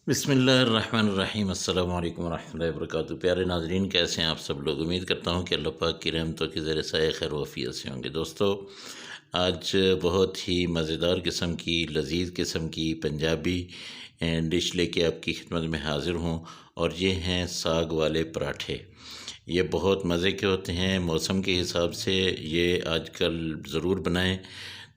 बिस्मिल्लाहिर्रहमानिर्रहीम अस्सलाम वालेकुम रहमतुल्लाहि व बरकातहू। प्यारे नाज़रीन, कैसे हैं आप सब लोग। उम्मीद करता हूँ कि अल्लाह पाक की रहमतों के ज़रिए साए खैर वफ़ियत से होंगे। दोस्तों, आज बहुत ही मज़ेदार किस्म की लज़ीज़ किस्म की पंजाबी डिश लेके आपकी खिदमत में हाज़िर हूँ, और ये हैं साग वाले पराठे। ये बहुत मज़े के होते हैं। मौसम के हिसाब से ये आजकल ज़रूर बनाएं।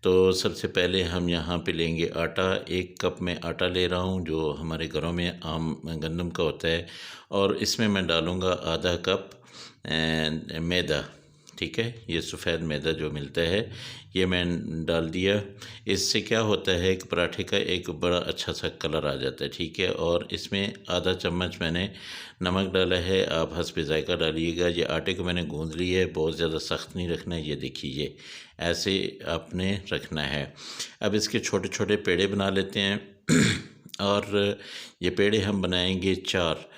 तो सबसे पहले हम यहाँ पे लेंगे आटा। 1 कप में आटा ले रहा हूँ, जो हमारे घरों में आम गंदम का होता है, और इसमें मैं डालूँगा आधा कप मैदा। ठीक है, ये सफ़ेद मैदा जो मिलता है ये मैं डाल दिया। इससे क्या होता है कि पराठे का एक बड़ा अच्छा सा कलर आ जाता है। ठीक है, और इसमें आधा चम्मच मैंने नमक डाला है, आप हस्बे ज़ायक़ा डालिएगा। ये आटे को मैंने गूँध लिया है, बहुत ज़्यादा सख्त नहीं रखना है। ये देखिए, ये ऐसे आपने रखना है। अब इसके छोटे छोटे पेड़े बना लेते हैं और ये पेड़े हम बनाएंगे 4।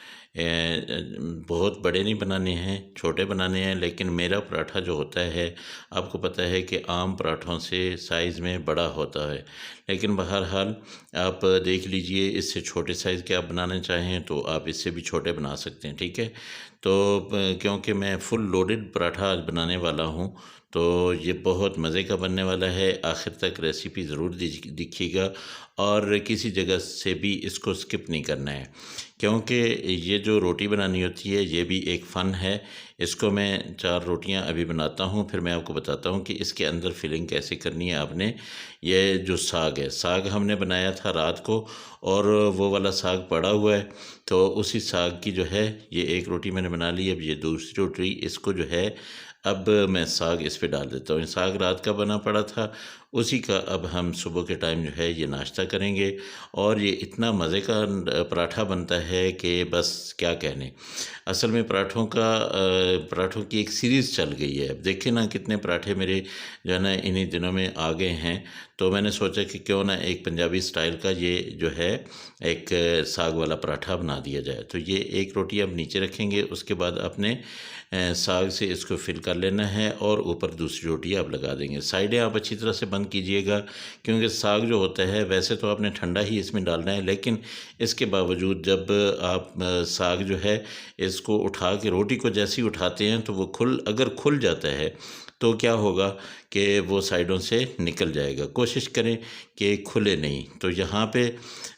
बहुत बड़े नहीं बनाने हैं, छोटे बनाने हैं। लेकिन मेरा पराठा जो होता है, आपको पता है कि आम पराठों से साइज़ में बड़ा होता है। लेकिन बहरहाल आप देख लीजिए, इससे छोटे साइज़ के आप बनाना चाहें तो आप इससे भी छोटे बना सकते हैं। ठीक है, तो क्योंकि मैं फुल लोडेड पराठा आज बनाने वाला हूँ, तो ये बहुत मज़े का बनने वाला है। आखिर तक रेसिपी ज़रूर देखिएगा, और किसी जगह से भी इसको स्किप नहीं करना है, क्योंकि ये जो रोटी बनानी होती है ये भी एक फ़न है। इसको मैं 4 रोटियां अभी बनाता हूँ, फिर मैं आपको बताता हूँ कि इसके अंदर फिलिंग कैसे करनी है आपने। ये जो साग है, साग हमने बनाया था रात को, और वो वाला साग पड़ा हुआ है, तो उसी साग की जो है ये एक रोटी मैंने बना ली। अब ये दूसरी रोटी, इसको जो है अब मैं साग इस पे डाल देता हूँ। साग रात का बना पड़ा था, उसी का अब हम सुबह के टाइम जो है ये नाश्ता करेंगे। और ये इतना मज़े का पराठा बनता है कि बस क्या कहने। असल में पराठों की एक सीरीज़ चल गई है। अब देखिए ना, कितने पराठे मेरे जो है ना इन्हीं दिनों में आ गए हैं। तो मैंने सोचा कि क्यों ना एक पंजाबी स्टाइल का ये जो है एक साग वाला पराठा बना दिया जाए। तो ये एक रोटी अब नीचे रखेंगे, उसके बाद अपने साग से इसको फिल कर लेना है, और ऊपर दूसरी रोटी आप लगा देंगे। साइडें आप अच्छी तरह से बंद कीजिएगा, क्योंकि साग जो होता है वैसे तो आपने ठंडा ही इसमें डालना है, लेकिन इसके बावजूद जब आप साग जो है इसको उठा के रोटी को जैसे ही उठाते हैं तो वो अगर खुल जाता है तो क्या होगा कि वो साइडों से निकल जाएगा। कोशिश करें कि खुले नहीं। तो यहाँ पे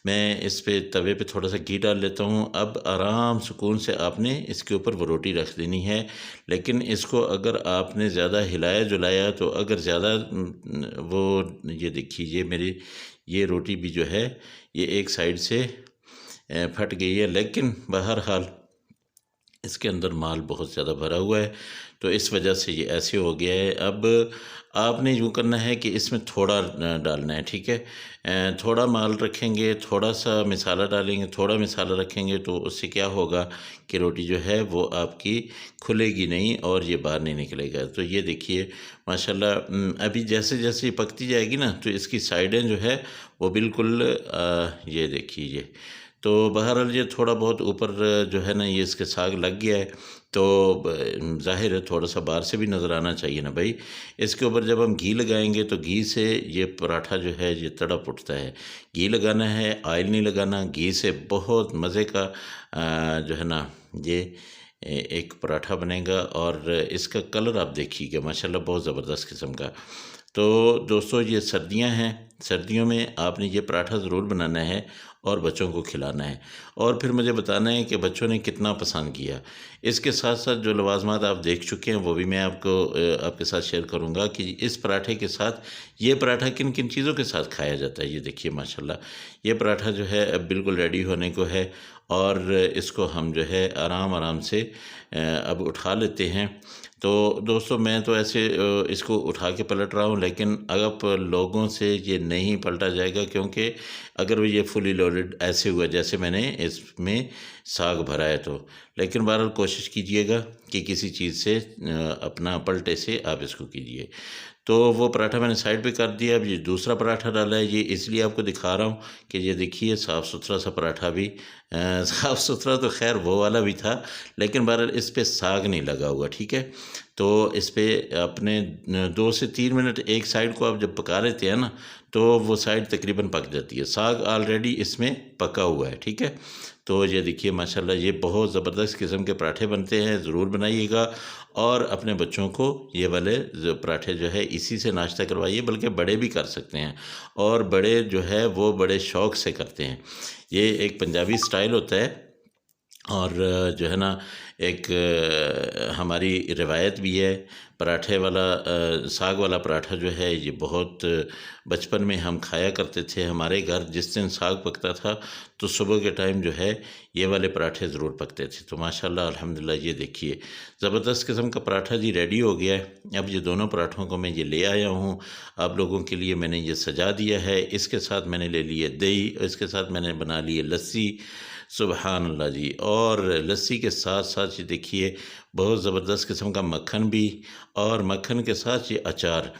मैं इस पे तवे पे थोड़ा सा घी डाल लेता हूँ। अब आराम सुकून से आपने इसके ऊपर वो रोटी रख देनी है। लेकिन इसको अगर आपने ज़्यादा हिलाया जुलाया तो अगर ज़्यादा वो, ये देखिए, ये मेरी ये रोटी भी जो है ये एक साइड से फट गई है, लेकिन बहरहाल इसके अंदर माल बहुत ज़्यादा भरा हुआ है, तो इस वजह से ये ऐसे हो गया है। अब आपने यूँ करना है कि इसमें थोड़ा डालना है। ठीक है, थोड़ा माल रखेंगे, थोड़ा सा मिसाला डालेंगे, थोड़ा मिसाला रखेंगे, तो उससे क्या होगा कि रोटी जो है वो आपकी खुलेगी नहीं और ये बाहर नहीं निकलेगा। तो ये देखिए माशाल्लाह, अभी जैसे जैसे ये पकती जाएगी ना, तो इसकी साइडें जो है वो बिल्कुल ये देखिए ये। तो बहरहाल ये थोड़ा बहुत ऊपर जो है ना ये इसके साग लग गया है, तो ज़ाहिर है थोड़ा सा बाहर से भी नज़र आना चाहिए ना भाई। इसके ऊपर जब हम घी लगाएंगे तो घी से ये पराठा जो है ये तड़प उठता है। घी लगाना है, ऑयल नहीं लगाना। घी से बहुत मज़े का जो है ना ये एक पराठा बनेगा, और इसका कलर आप देखिएगा माशाल्लाह बहुत ज़बरदस्त किस्म का। तो दोस्तों, ये सर्दियां हैं, सर्दियों में आपने ये पराठा ज़रूर बनाना है और बच्चों को खिलाना है, और फिर मुझे बताना है कि बच्चों ने कितना पसंद किया। इसके साथ साथ जो लवाज़मात आप देख चुके हैं वो भी मैं आपके साथ शेयर करूंगा कि इस पराठे के साथ ये पराठा किन किन चीज़ों के साथ खाया जाता है। ये देखिए माशाल्लाह, ये पराठा जो है अब बिल्कुल रेडी होने को है, और इसको हम जो है आराम आराम से अब उठा लेते हैं। तो दोस्तों, मैं तो ऐसे इसको उठा के पलट रहा हूँ, लेकिन अब लोगों से ये नहीं पलटा जाएगा, क्योंकि अगर ये फुली लोडेड ऐसे हुआ जैसे मैंने इसमें साग भरा है तो। लेकिन बहरहाल कोशिश कीजिएगा कि किसी चीज़ से अपना पलटे से आप इसको कीजिए। तो वो पराठा मैंने साइड पे कर दिया। अब ये दूसरा पराठा डाला है, ये इसलिए आपको दिखा रहा हूँ कि ये देखिए साफ़ सुथरा सा पराठा भी साफ़ सुथरा तो खैर वो वाला भी था, लेकिन बहरहाल इस पे साग नहीं लगा हुआ। ठीक है, तो इस पे अपने 2 से 3 मिनट एक साइड को आप जब पका लेते हैं ना, तो वो साइड तकरीबन पक जाती है। साग ऑलरेडी इसमें पका हुआ है, ठीक है। तो ये देखिए माशाल्लाह ये बहुत ज़बरदस्त किस्म के पराठे बनते हैं, ज़रूर बनाइएगा और अपने बच्चों को ये वाले जो पराठे जो है इसी से नाश्ता करवाइए, बल्कि बड़े भी कर सकते हैं और बड़े जो है वो बड़े शौक़ से करते हैं। ये एक पंजाबी स्टाइल होता है और जो है ना एक हमारी रिवायत भी है। पराठे वाला साग वाला पराठा जो है ये बहुत बचपन में हम खाया करते थे। हमारे घर जिस दिन साग पकता था तो सुबह के टाइम जो है ये वाले पराठे ज़रूर पकते थे। तो माशाल्लाह अल्हम्दुलिल्लाह ये देखिए ज़बरदस्त किस्म का पराठा जी रेडी हो गया है। अब ये दोनों पराठों को मैं ये ले आया हूँ आप लोगों के लिए, मैंने ये सजा दिया है। इसके साथ मैंने ले लिए दही, इसके साथ मैंने बना लिए लस्सी। सुबहान अल्लाह जी। और लस्सी के साथ साथ ये देखिए बहुत ज़बरदस्त किस्म का मक्खन भी, और मक्खन के साथ ये अचार।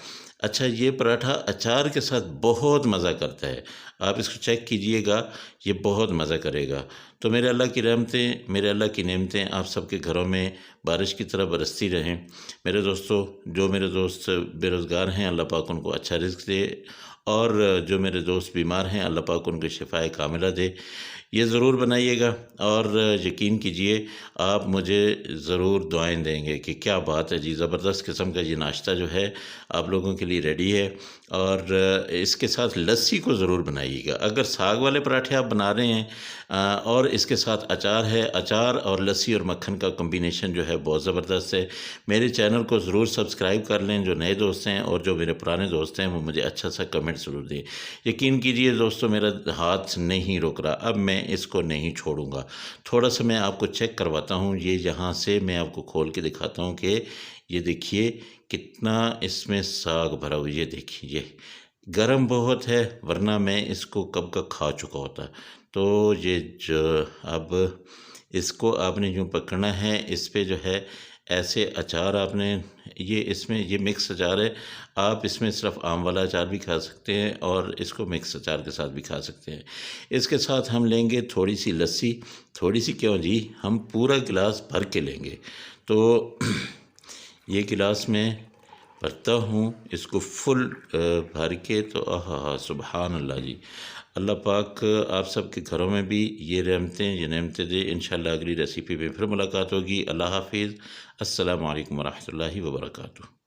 अच्छा, ये पराठा अचार के साथ बहुत मज़ा करता है, आप इसको चेक कीजिएगा, ये बहुत मज़ा करेगा। तो मेरे अल्लाह की रहमतें, मेरे अल्लाह की नेमतें आप सबके घरों में बारिश की तरह बरसती रहें। मेरे दोस्तों, जो मेरे दोस्त बेरोज़गार हैं अल्लाह पाक उनको अच्छा रिज़्क़ दे, और जो मेरे दोस्त बीमार हैं अल्लाह पाक उनको शिफ़ाए कामिला दे। ये ज़रूर बनाइएगा और यकीन कीजिए आप मुझे ज़रूर दुआएँ देंगे कि क्या बात है जी, ज़बरदस्त किस्म का ये नाश्ता जो है आप लोगों के लिए रेडी है। और इसके साथ लस्सी को ज़रूर बनाइएगा। अगर साग वाले पराठे आप बना रहे हैं और इसके साथ अचार है, अचार और लस्सी और मक्खन का कॉम्बिनेशन जो है बहुत ज़बरदस्त है। मेरे चैनल को ज़रूर सब्सक्राइब कर लें जो नए दोस्त हैं, और जो मेरे पुराने दोस्त हैं वो मुझे अच्छा सा कमेंट ज़रूर दें। यकीन कीजिए दोस्तों मेरा हाथ नहीं रुक रहा, अब मैं इसको नहीं छोड़ूंगा। थोड़ा सा मैं आपको चेक करवाता हूँ, ये यहाँ से मैं आपको खोल के दिखाता हूँ कि ये देखिए कितना इसमें साग भरा हुआ। ये देखिए ये गरम बहुत है, वरना मैं इसको कब का खा चुका होता। तो ये जो अब इसको आपने यूँ पकड़ना है, इस पे जो है ऐसे अचार आपने ये इसमें ये मिक्स अचार है। आप इसमें सिर्फ आम वाला अचार भी खा सकते हैं और इसको मिक्स अचार के साथ भी खा सकते हैं। इसके साथ हम लेंगे थोड़ी सी लस्सी, थोड़ी सी क्यों जी, हम पूरा गिलास भर के लेंगे। तो ये गिलास में भरता हूँ इसको फुल भर के। तो आहा सुबहान अल्लाह जी। अल्लाह पाक आप सबके घरों में भी ये नेमतें दे। इंशाअल्लाह अगली रेसिपी में फिर मुलाकात होगी। अल्लाह हाफिज़। अस्सलामु अलैकुम व रहमतुल्लाहि व बरकातुहू।